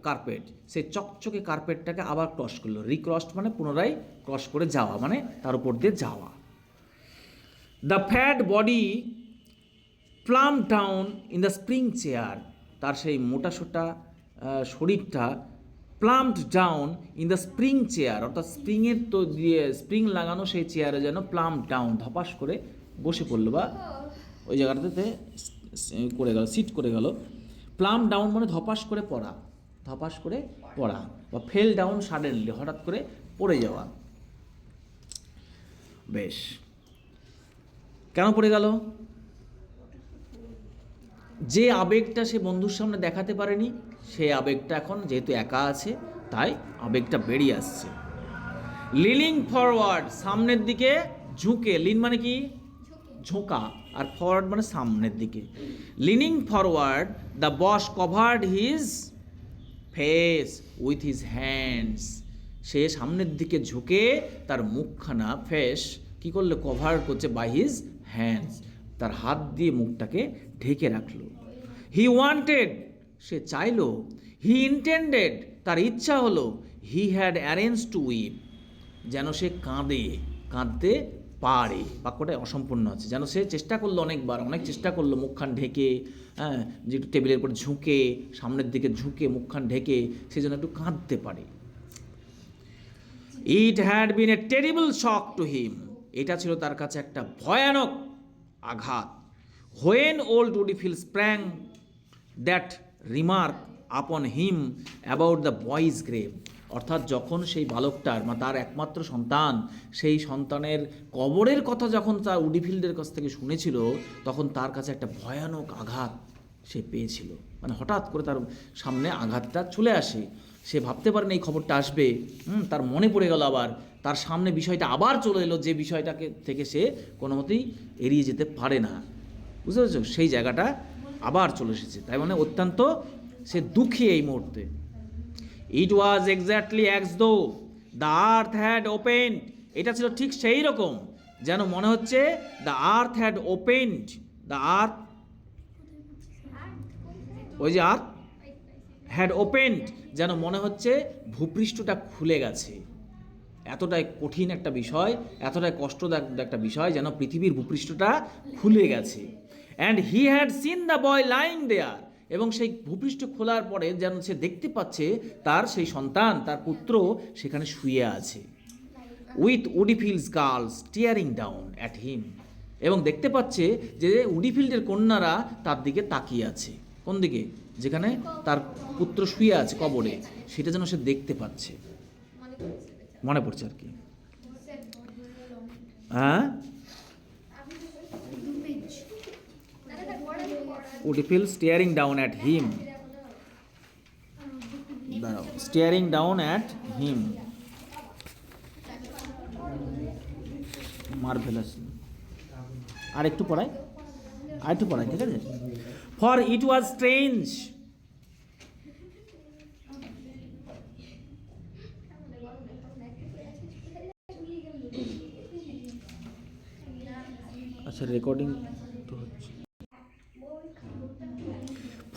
Speaker 1: কার্পেট, সে চকচকে কার্পেটটাকে আবার ক্রস করলো, রিক্রসড মানে পুনরায় ক্রস করে যাওয়া, মানে তার উপর দিয়ে যাওয়া। The fat body plum down in the spring chair, তার সেই মোটাসোটা শরীরটা plumped down in the spring chair, অর্থাৎ স্প্রিংয়ের তো দিয়ে স্প্রিং লাগানো সেই চেয়ারে যেন প্লাম ডাউন, ধপাস করে বসে পড়লো, বা ওই জায়গাটাতে করে গেল, সিট করে গেল। প্লাম ডাউন মানে ধপাস করে পড়া, ধপাস করে পড়া, বা ফেল ডাউন সাডেনলি, হঠাৎ করে পড়ে যাওয়া। বেশ, কেন পড়ে গেল, যে আবেগটা সে বন্ধুর সামনে দেখাতে পারেনি, সেই আবেগটা এখন যেহেতু একা আছে তাই আবেগটা বেরিয়ে আসছে। লিনিং ফরওয়ার্ড, সামনের দিকে ঝুঁকে, লিন মানে কি ঝোঁকা, আর ফরওয়ার্ড মানে সামনের দিকে। Leaning forward the boss covered his face with his hands, সে সামনের দিকে ঝুঁকে তার মুখখানা, ফেস কি করলো, কভার করছে বাই হিজ হ্যান্ডস, তার হাত দিয়ে মুখটাকে ঢেকে রাখলো। হি ওয়ান্টেড, সে চাইলো। হি ইন্টেন্ডেড, তার ইচ্ছা হলো। He had arrange two weep, যেন সে কাঁদতে পারে, বাক্যটা অসম্পূর্ণ আছে, যেন সে চেষ্টা করলো, অনেক চেষ্টা করলো মুখখান ঢেকে, হ্যাঁ, যে একটু টেবিলের উপর ঝুঁকে, সামনের দিকে ঝুঁকে মুখখান ঢেকে সে যেন একটু কাঁদতে পারে। It had been a terrible shock to him, এটা ছিল তার কাছে একটা ভয়ানক আঘাত। When old Woodifield sprang that remark upon him about the boy's grave, অর্থাৎ যখন সেই বালকটার তার একমাত্র সন্তান, সেই সন্তানের কবরের কথা যখন তার উডিফিল্ডের কাছ থেকে শুনেছিল, তখন তার কাছে একটা ভয়ানক আঘাত সে পেয়েছিল, মানে হঠাৎ করে তার সামনে আঘাতটা চলে আসে, সে ভাবতে পারেন এই খবরটা আসবে, তার মনে পড়ে গেল, আবার তার সামনে বিষয়টা আবার চলে এলো, যে বিষয়টাকে থেকে সে কোনো মতেই এড়িয়ে যেতে পারে না, বুঝতে পারছো, সেই জায়গাটা আবার চলে এসেছে, তাই মানে অত্যন্ত সে দুঃখী এই মুহূর্তে। It was exactly as though the earth had opened, এটা ছিল ঠিক সেই রকম যেন মনে হচ্ছে the earth had opened, the earth, ওই যে আর্থ হ্যাড ওপেন্ড, যেন মনে হচ্ছে ভূপৃষ্ঠটা খুলে গেছে। এতটাই কঠিন একটা বিষয়, এতটাই কষ্টদায়ক একটা বিষয়, যেন পৃথিবীর ভূপৃষ্ঠটা খুলে গেছে। And he had seen the boy lying there, এবং সেই ভূপৃষ্ঠ খোলার পরে যেন সে দেখতে পাচ্ছে তার সেই সন্তান, তার পুত্র সেখানে শুয়ে আছে। With Woodifield's girls staring down at him, এবং দেখতে পাচ্ছে যে উডিফিল্ডের কন্যারা তার দিকে তাকিয়ে আছে। কোন দিকে? যেখানে তার পুত্র শুয়ে আছে কবরে, সেটা যেন সে দেখতে পাচ্ছে। মনে পড়ছে আর কি। হ্যাঁ, Woodifield staring down at him, staring down at him, marvellous. আর একটু পড়াই, ঠিক আছে। ফর ইট ওয়াজ স্ট্রেঞ্জ, আচ্ছা রেকর্ডিং তো হচ্ছে।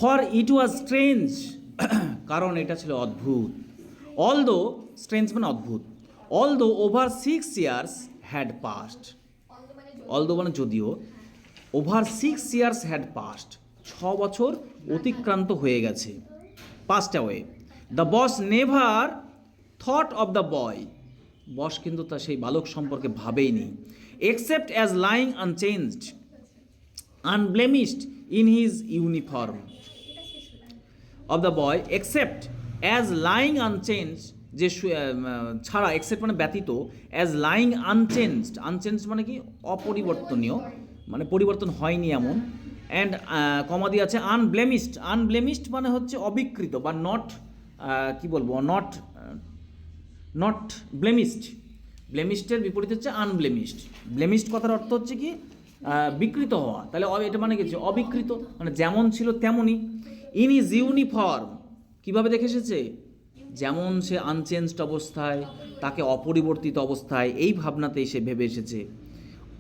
Speaker 1: ফর ইট ওয়াজ স্ট্রেঞ্জ, কারণ এটা ছিল অদ্ভুত। অলদো, স্ট্রেঞ্জ মানে অদ্ভুত। Although over 6 years had passed, although মানে যদিও, ওভার 6 years হ্যাড পাস্ট, 6 বছর অতিক্রান্ত হয়ে গেছে, passed away. The boss never thought of the boy, boss কিন্তু তা সেই বালক সম্পর্কে ভাবেইনি। Except as lying unchanged, unblemished in his uniform of the boy, except as lying unchanged, যে ছাড়া, এক্সেপ্ট মানে ব্যতীত, অ্যাজ লাইং আনচেঞ্জড, আনচেঞ্জড মানে কি? অপরিবর্তনীয়, মানে পরিবর্তন হয়নি এমন। অ্যান্ড কমা দিয়ে আছে আনব্লেমিশড, আনব্লেমিশড মানে হচ্ছে অবিকৃত বা নট, কি বলবো, নট ব্লেমিশড। ব্লেমিশডের বিপরীত হচ্ছে আনব্লেমিশড। ব্লেমিশড কথার অর্থ হচ্ছে কি? বিকৃত হওয়া। তাহলে এটা মানে কি? অবিকৃত, মানে যেমন ছিল তেমনই। ইন ইজ ইউনিফর্ম, কীভাবে দেখে এসেছে? যেমন সে আনচেঞ্জড অবস্থায়, তাকে অপরিবর্তিত অবস্থায়, এই ভাবনাতেই সে ভেবে এসেছে।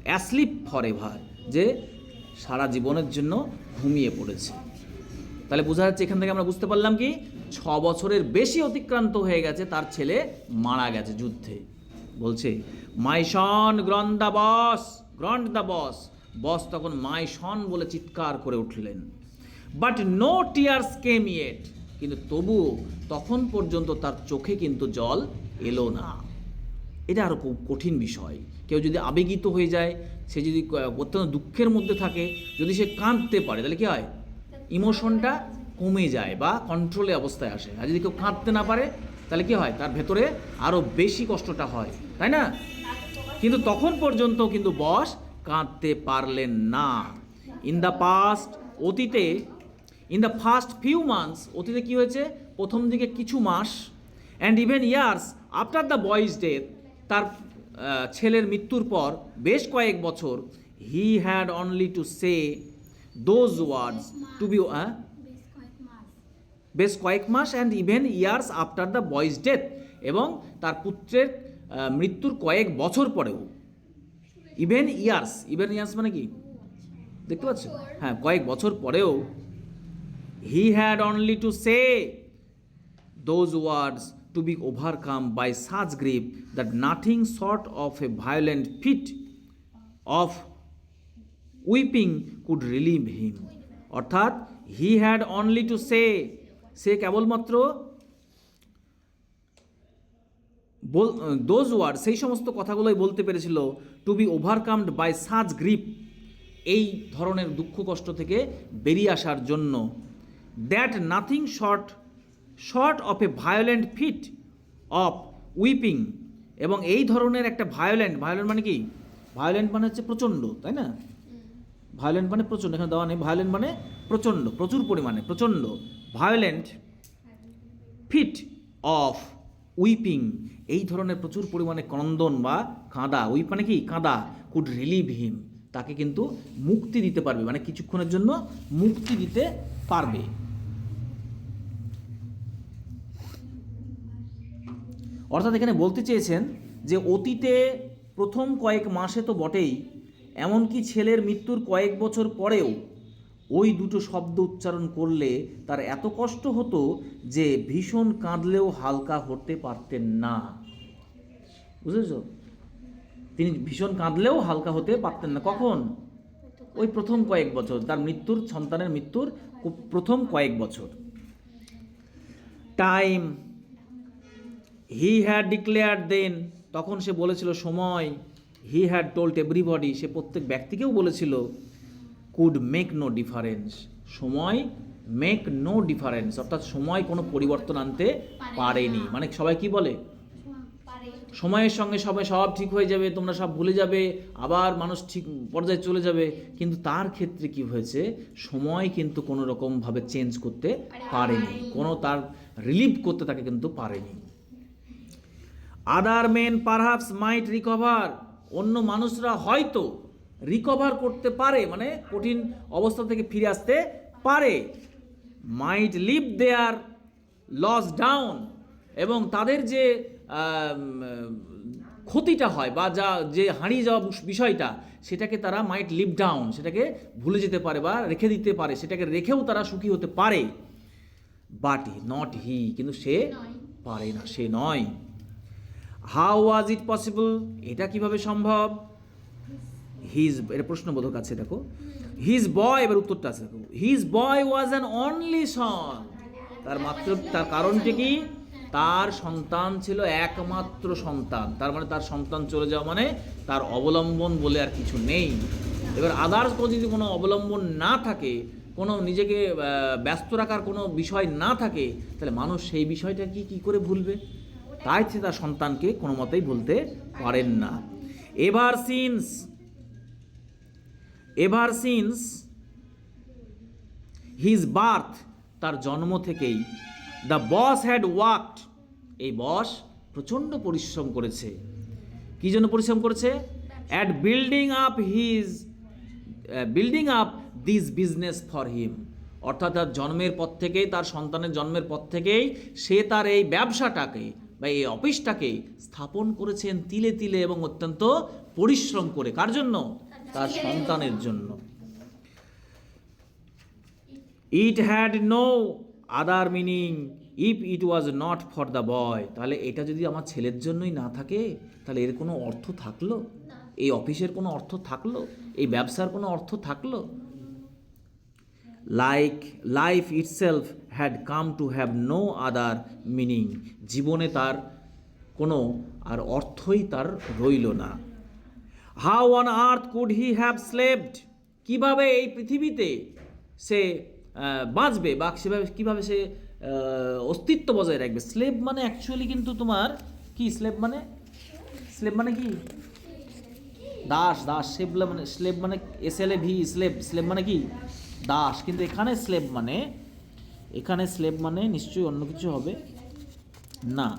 Speaker 1: অ্যাসলিপ ফর এভার, যে সারা জীবনের জন্য ঘুমিয়ে পড়েছে। তাহলে বোঝা যাচ্ছে এখান থেকে আমরা বুঝতে পারলাম কি, 6 বছরের বেশি অতিক্রান্ত হয়ে গেছে, তার ছেলে মারা গেছে যুদ্ধে। বলছে মাই সন গ্রন্ড দ্য বস, গ্রন্ড দ্য বস, বস তখন মাই সন বলে চিৎকার করে উঠলেন। But no tears came yet, কিন্তু তবুও তখন পর্যন্ত তার চোখে কিন্তু জল এলো না। এটা আরও খুব কঠিন বিষয়। কেউ যদি আবেগিত হয়ে যায়, সে যদি অত্যন্ত দুঃখের মধ্যে থাকে, যদি সে কাঁদতে পারে, তাহলে কী হয়? ইমোশনটা কমে যায় বা কন্ট্রোলে অবস্থায় আসে। আর যদি কেউ কাঁদতে না পারে, তাহলে কী হয়? তার ভেতরে আরও বেশি কষ্টটা হয়, তাই না? কিন্তু তখন পর্যন্ত কিন্তু বস কাঁদতে পারলেন না। ইন দ্য পাস্ট, অতীতে, in the first few months, অতীতে কী হয়েছে? প্রথম দিকে কিছু মাস, and even years after the boy's death, তার ছেলের মৃত্যুর পর বেশ কয়েক বছর, he had only to say those words to be, বেশ কয়েক মাস, and even years after the boy's death, এবং তার পুত্রের মৃত্যুর কয়েক বছর পরেও। ইভেন ইয়ার্স মানে কি? দেখতে পাচ্ছ? হ্যাঁ, কয়েক বছর পরেও। He had only to say those words to be overcome by such grief that nothing short of a violent fit of weeping could relieve him. অর্থাৎ he had only to say, সে কেবলমাত্র দোজ ওয়ার্ড, সেই সমস্ত কথাগুলোই বলতে পেরেছিল, to be overcome by such grip, এই ধরনের দুঃখ কষ্ট থেকে বেরিয়ে আসার জন্য। That nothing short of a violent fit of weeping, এবং এই ধরনের একটা ভায়োলেন্ট মানে কি? ভায়োলেন্ট মানে হচ্ছে প্রচণ্ড, তাই না? ভায়োলেন্ট মানে প্রচণ্ড, এখানে দেওয়া নেই। ভায়োলেন্ট মানে প্রচণ্ড, প্রচুর পরিমাণে, প্রচণ্ড। ভায়োলেন্ট ফিট অফ উইপিং, এই ধরনের প্রচুর পরিমাণে ক্রন্দন বা কাঁদা, উইপ মানে কি? কাঁদা। কুড রিলিভ হিম, তাকে কিন্তু মুক্তি দিতে পারবে, মানে কিছুক্ষণের জন্য মুক্তি দিতে পারবে। অর্থাৎ এখানে বলতে চেয়েছেন যে অতীতে প্রথম কয়েক মাসে তো বটেই, এমনকি ছেলের মৃত্যুর কয়েক বছর পরেও ওই দুটো শব্দ উচ্চারণ করলে তার এত কষ্ট হতো যে ভীষণ কাঁদলেও হালকা হতে পারতেন না। বুঝেছ? তিনি ভীষণ কাঁদলেও হালকা হতে পারতেন না। কখন? ওই প্রথম কয়েক বছর, তার মৃত্যুর, সন্তানের মৃত্যুর প্রথম কয়েক বছর। টাইম হি হ্যাড ডিক্লেয়ার্ড দেন, তখন সে বলেছিল সময়। হি হ্যাড টোল্ড এভরিবডি, সে প্রত্যেক ব্যক্তিকেও বলেছিল। কুড মেক নো ডিফারেন্স, সময় মেক নো ডিফারেন্স, অর্থাৎ সময় কোনো পরিবর্তন আনতে পারেনি। মানে সবাই কি বলে?
Speaker 2: পারে।
Speaker 1: সময়ের সঙ্গে সব ঠিক হয়ে যাবে, তোমরা সব ভুলে যাবে, আবার মানুষ ঠিক পর্যায়ে চলে যাবে। কিন্তু তার ক্ষেত্রে কি হয়েছে? সময় কিন্তু কোনো রকমভাবে চেঞ্জ করতে পারেনি, কোনো তার রিলিভ করতে তাকে কিন্তু পারেনি। আদার মেন পারহ্যাপস মাইট রিকভার, অন্য মানুষরা হয়তো রিকভার করতে পারে, মানে কঠিন অবস্থা থেকে ফিরে আসতে পারে। মাইট লিভ দেয়ার লস ডাউন, এবং তাদের যে ক্ষতিটা হয় বা যে হারিয়ে যাওয়া বিষয়টা, সেটাকে তারা মাইট লিভ ডাউন, সেটাকে ভুলে যেতে পারে বা রেখে দিতে পারে, সেটাকে রেখেও তারা সুখী হতে পারে। বাট নট হি, কিন্তু সে পারে না, সে নয়। হাউ ওয়াজ ইট পসিবল, এটা কিভাবে সম্ভব? হিজ, এটা প্রশ্নবোধক আছে, দেখো। হিজ বয়, এবার উত্তরটা আছে দেখো। His boy was an only son, তার কারণটি কি? তার সন্তান ছিল একমাত্র সন্তান। তার মানে তার সন্তান চলে যাওয়া মানে তার অবলম্বন বলে আর কিছু নেই। এবার আদার্স যদি কোনো অবলম্বন না থাকে, কোনো নিজেকে ব্যস্ত রাখার কোনো বিষয় না থাকে, তাহলে মানুষ সেই বিষয়টা কি করে ভুলবে? তাই সে তার সন্তানকে কোনো মতেই ভুলতে পারেন না। এভার সিন্স হিজ বার্থ, তার জন্ম থেকেই, দ্য বস হ্যাড ওয়ার্কড, এই বস প্রচণ্ড পরিশ্রম করেছে। কি জন্য পরিশ্রম করেছে? At building up this business for him, অর্থাৎ তার জন্মের পর থেকেই, তার সন্তানের জন্মের পর থেকেই সে তার এই ব্যবসাটাকে বা এই অফিসটাকে স্থাপন করেছেন তিলে তিলে এবং অত্যন্ত পরিশ্রম করে। কার জন্য? তার সন্তানের জন্য। It had no other meaning if it was not for the boy, তাহলে এটা যদি আমার ছেলের জন্যই না থাকে, তাহলে এর কোনো অর্থ থাকলো? এই অফিসের কোনো অর্থ থাকলো? এই ব্যবসার কোনো অর্থ থাকলো? Life itself had come to have no other meaning, জীবনে তার কোনো আর অর্থই তার রইল না। How on earth could he have slaved, কীভাবে এই পৃথিবীতে সে বাঁচবে বা কীভাবে সে অস্তিত্ব বজায় রাখবে? স্লেভ মানে অ্যাকচুয়ালি কিন্তু তোমার কি, স্লেভ মানে কি? দাস। স্লেভ মানে SLAV, স্লেভ মানে কি? দাস। কিন্তু এখানে স্লেভ মানে নিশ্চয়ই অন্য কিছু হবে না।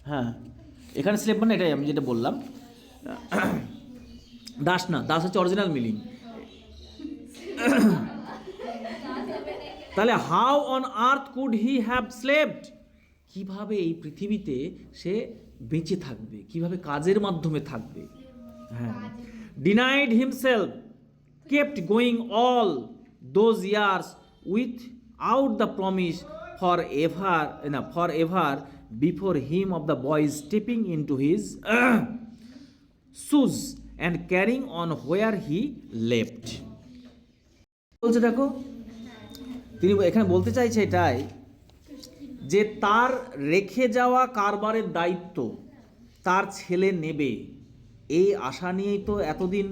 Speaker 1: হ্যাঁ, এখানে স্লেভ মানে এটাই আমি যেটা বললাম, দাস না, দাস হচ্ছে অরিজিনাল মিনিং। তাহলে how on earth could he have slaved, কিভাবে এই পৃথিবীতে সে বেঁচে থাকবে, কিভাবে কাজের মাধ্যমে থাকবে? হ্যাঁ, denied himself, kept going all those years with out the promise for ever before him of the boys stepping in to his shoes and carrying on where he left. বলছে দেখো, তিনি এখানে বলতে চাইছে এটাই যে তার রেখে যাওয়া কারবারের দায়িত্ব তার ছেলে নেবে, এই আশা নিয়েই তো এতদিন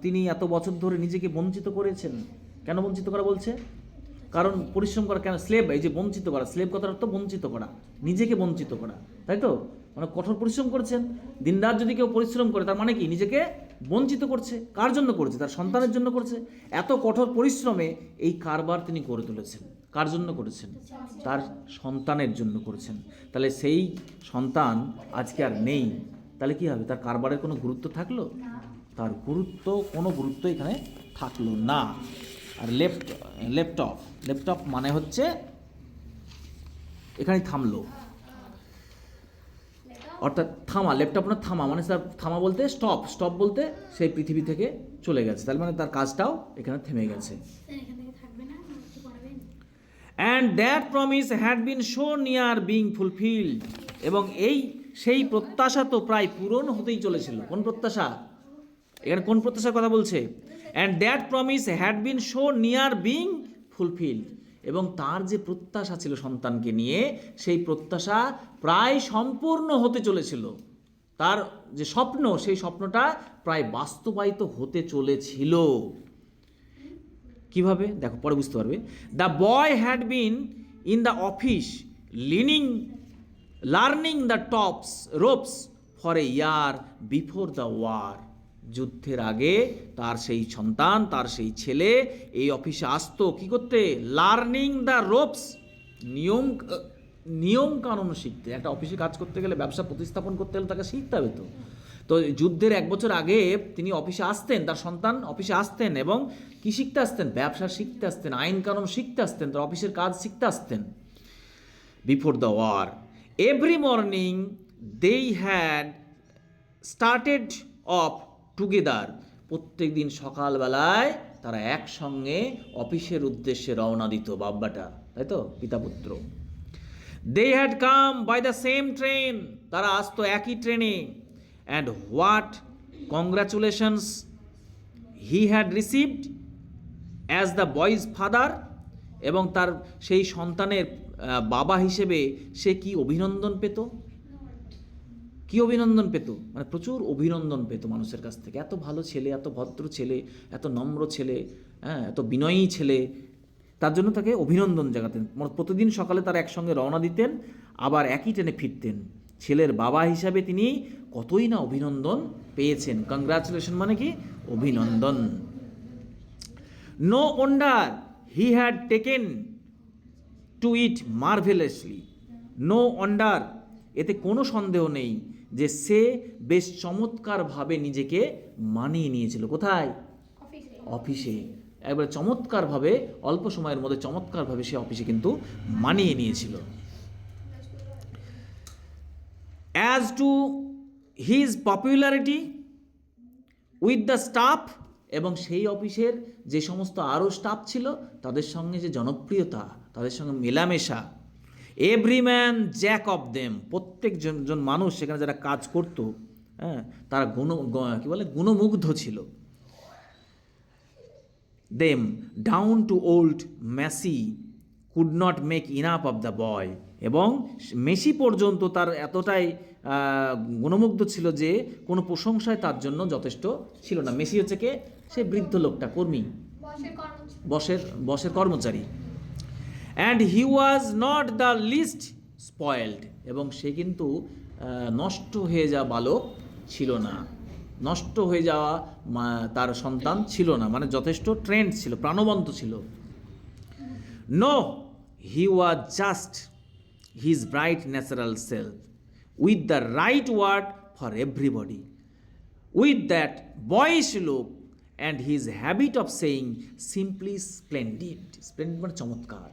Speaker 1: তিনি এত বছর ধরে নিজেকে বঞ্চিত করেছেন। কেন বঞ্চিত করা বলছে? কারণ পরিশ্রম করা। কেন? স্লেভ, এই যে বঞ্চিত করা, স্লেভ কথার অর্থ বঞ্চিত করা, নিজেকে বঞ্চিত করা, তাই তো? মানে কঠোর পরিশ্রম করেছেন। দিনরাত যদি কেউ পরিশ্রম করে, তার মানে কি? নিজেকে বঞ্চিত করছে। কার জন্য করছে? তার সন্তানের জন্য করছে। এত কঠোর পরিশ্রমে এই কারবার তিনি করে তুলেছেন। কার জন্য করেছেন? তার সন্তানের জন্য করেছেন। তাহলে সেই সন্তান আজকে আর নেই, তাহলে কি হবে? তার কারবারের কোনো গুরুত্ব থাকলো? তার কোনো গুরুত্ব এখানে থাকলো না। আর লেফট অফ মানে হচ্ছে এখানেই থামলো। অর্থাৎ থামা, লেফট আপনার থামা মানে তার থামা বলতে স্টপ, স্টপ বলতে সেই পৃথিবী থেকে চলে গেছে, তার মানে তার কাজটাও এখানে থেমে গেছে। And that promise had been so near being fulfilled, এবং এই সেই প্রত্যাশা তো প্রায় পূরণ হতেই চলেছিল। কোন প্রত্যাশা? এখানে কোন প্রত্যাশার কথা বলছে? And that promise had been so near being fulfilled, এবং তার যে প্রত্যাশা ছিল সন্তানকে নিয়ে, সেই প্রত্যাশা প্রায় সম্পূর্ণ হতে চলেছিল। তার যে স্বপ্ন, সেই স্বপ্নটা প্রায় বাস্তবায়িত হতে চলেছিল। কিভাবে? দেখো, পরে বুঝতে পারবে। The boy had been in the office learning the ropes for a year before the war. যুদ্ধের আগে তার সেই সন্তান, তার সেই ছেলে এই অফিসে আসতো কি করতে? লার্নিং দ্য রোপস, নিয়ম কানুন শিখতে। একটা অফিসে কাজ করতে গেলে, ব্যবসা প্রতিস্থাপন করতে গেলে তাকে শিখতে হবে। তো যুদ্ধের 1 বছর আগে তিনি অফিসে আসতেন, তার সন্তান অফিসে আসতেন, এবং কি শিখতে আসতেন? ব্যবসা শিখতে আসতেন, আইন কানুন শিখতে আসতেন, তার অফিসের কাজ শিখতে আসতেন। Before the war every morning they had started off together, প্রত্যেক দিন সকালবেলায় তারা একসঙ্গে অফিসের উদ্দেশ্যে রওনা দিত, বাব্বাটা, তাই তো, পিতা পুত্র। They had come by the same train, তারা আসতো একই ট্রেনে। And what congratulations he had received as the boy's father, এবং তার সেই সন্তানের বাবা হিসেবে সে কি অভিনন্দন পেত? কি অভিনন্দন পেত? মানে প্রচুর অভিনন্দন পেত মানুষের কাছ থেকে। এত ভালো ছেলে, এত ভদ্র ছেলে, এত নম্র ছেলে, হ্যাঁ, এত বিনয়ী ছেলে, তার জন্য তাকে অভিনন্দন জাগাতেন। প্রতিদিন সকালে তারা একসঙ্গে রওনা দিতেন, আবার একই ট্রেনে ফিরতেন। ছেলের বাবা হিসাবে তিনি কতই না অভিনন্দন পেয়েছেন। কংগ্রাচুলেশন মানে কি? অভিনন্দন। No wonder he had taken to it marvellously, no wonder, এতে কোনো সন্দেহ নেই যে সে বেশ চমৎকারভাবে নিজেকে মানিয়ে নিয়েছিল। কোথায়? অফিসে। একবার চমৎকারভাবে, অল্প সময়ের মধ্যে চমৎকারভাবে সে অফিসে কিন্তু মানিয়ে নিয়েছিল। As to his popularity with the staff, এবং সেই অফিসের যে সমস্ত আরও স্টাফ ছিল তাদের সঙ্গে যে জনপ্রিয়তা, তাদের সঙ্গে মেলামেশা, every man jack of them, প্রত্যেকজন মানুষ সেখানে যারা কাজ করত, হ্যাঁ, তারা গুণমুগ্ধ ছিল। Them down to old Messi could not make enough of the বয়, এবং মেসি পর্যন্ত তার এতটাই গুণমুগ্ধ ছিল যে কোনো প্রশংসায় তার জন্য যথেষ্ট ছিল না। মেসি হচ্ছে কে? সে বৃদ্ধ লোকটা, কর্মী, বসের কর্মচারী। And he was not the least spoiled, এবং সে কিন্তু নষ্ট হয়ে যাওয়া বালক ছিল না, নষ্ট হয়ে যাওয়া তার সন্তান ছিল না, মানে যথেষ্ট ট্রেন্ড ছিল, প্রাণবন্ত ছিল। No, he was just his bright natural self with the right word for everybody, with that boy's look and his habit of saying simply splendid, splendid মানে চমৎকার,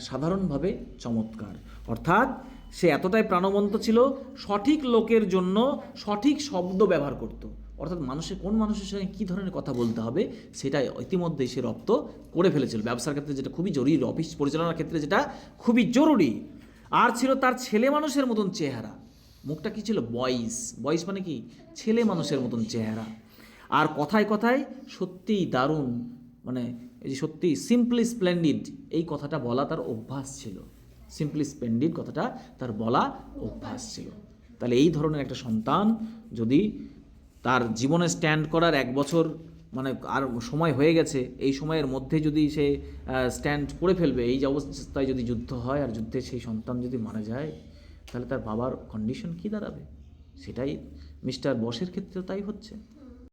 Speaker 1: সাধারণভাবে চমৎকার। অর্থাৎ সে এতটাই প্রাণবন্ত ছিল, সঠিক লোকের জন্য সঠিক শব্দ ব্যবহার করত। অর্থাৎ কোন মানুষের সঙ্গে কী ধরনের কথা বলতে হবে সেটা ইতিমধ্যেই সে রপ্ত করে ফেলেছিল। ব্যবসার ক্ষেত্রে যেটা খুবই জরুরি, অফিস পরিচালনার ক্ষেত্রে যেটা খুবই জরুরি। আর ছিল তার ছেলে মানুষের মতন চেহারা, মুখটা কি ছিল? বয়েস মানে কি? ছেলে মানুষের মতন চেহারা। আর কথায় কথায় সত্যিই দারুণ, মানে এই যে সত্যি সিম্পলি স্প্লেন্ডিড, এই কথাটা বলা তার অভ্যাস ছিল। সিম্পলি স্প্লেন্ডিড কথাটা তার বলা অভ্যাস ছিল। তাহলে এই ধরনের একটা সন্তান যদি তার জীবনে স্ট্যান্ড করার 1 বছর মানে আর সময় হয়ে গেছে, এই সময়ের মধ্যে যদি সে স্ট্যান্ড করে ফেলবে, এই যে অবস্থায় যদি যুদ্ধ হয় আর যুদ্ধে সেই সন্তান যদি মারা যায়, তাহলে তার বাবার কন্ডিশন কী দাঁড়াবে? সেটাই মিস্টার বসের ক্ষেত্রেও তাই হচ্ছে।